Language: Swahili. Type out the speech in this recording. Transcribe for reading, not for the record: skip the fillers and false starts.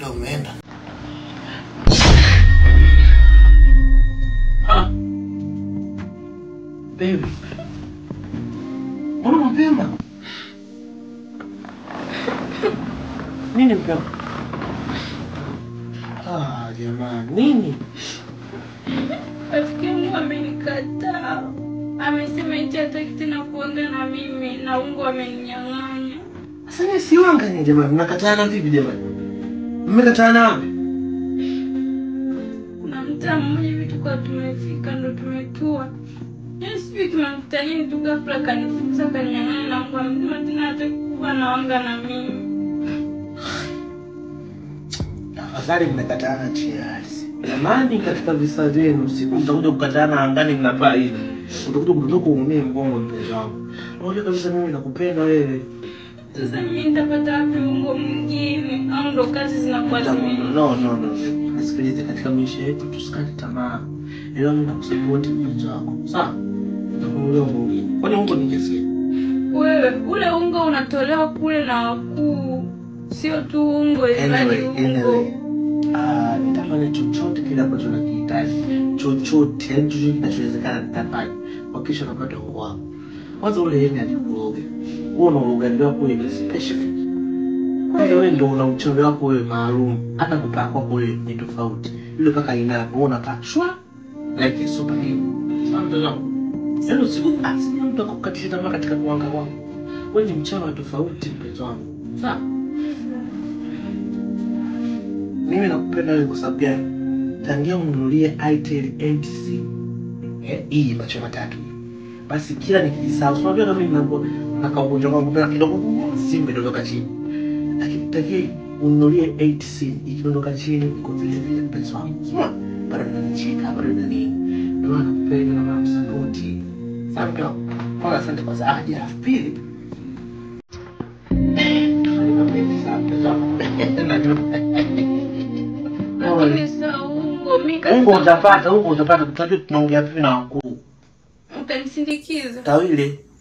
muda umeenda. Baby. Mbona mapema? Nini mapema? Jamani, nini? Rafiki yangu amenikataa. Amesema eti hataki tena kuongea na mimi na Ungo ameninyang'anya. Sasa si wangani jamani, mnakataana vipi jamani? Mmekataana wapi? Kuna mtaa mmoja hivi tulikuwa tumefika ndo tumetua. Sijui tumemkuta nini tu ghafla kanifukuza kaninyang'anya na Ungo amesema tena hataki kuwa naongea na mimi. Afadhali mmekataana tayari. Jamani, katika visa vyenu siku mtakuja kukataana angani mnapaa hivi. Utakuja kutoka kuumia mgongo mpenzi wangu. Unajua kabisa mimi nakupenda wewe. Sasa mimi nitapata wapi Ungo mwingine? Au ndo kazi zinakuwa zime. No. Nisikilize, katika maisha yetu tusikate tamaa. Leo mimi nakusupport mpenzi wako. Sawa? Nakuelewa Mungu. Kwani Ungo ni kesi? Wewe, ule Ungo unatolewa kule na wakuu. Sio tu Ungo Anyway, Ungo. Nitafanya chochote kile ambacho nakihitaji. Chochote kinachowezekana nitafanya. Hakikisha napata Ungo wako. Kwanza ule yeye alikuoga. Wewe unaoga wako wewe special. Wewe ndio una uchawi wako wewe maalum. Hata kupaka kwako wewe ni tofauti. Yule paka inaona kachwa like superhero. Sasa usiku asije mtu akukatisha tamaa katika kuanga kwako. Wewe ni mchawi tofauti mpenzi wangu. Sawa? Mimi nakupenda wewe kwa sababu gani? Tangia ununulie Itel 8C. Hii macho matatu. Basi kila nikisahau, unajua kama mimi na kaugonjwa wangu pia kidogo simbe ndoka chini. Lakini tangia ununulie 8C ikiondoka chini iko vile vile mpenzi wangu. Sema bado nanicheka, bado nani. Ndio nakupenda na msupport. Sasa kwa asante kwa zawadi ya pili. Ungo utapata, tutajua tunaongea vipi na wakuu. Utanisindikiza? Tawile.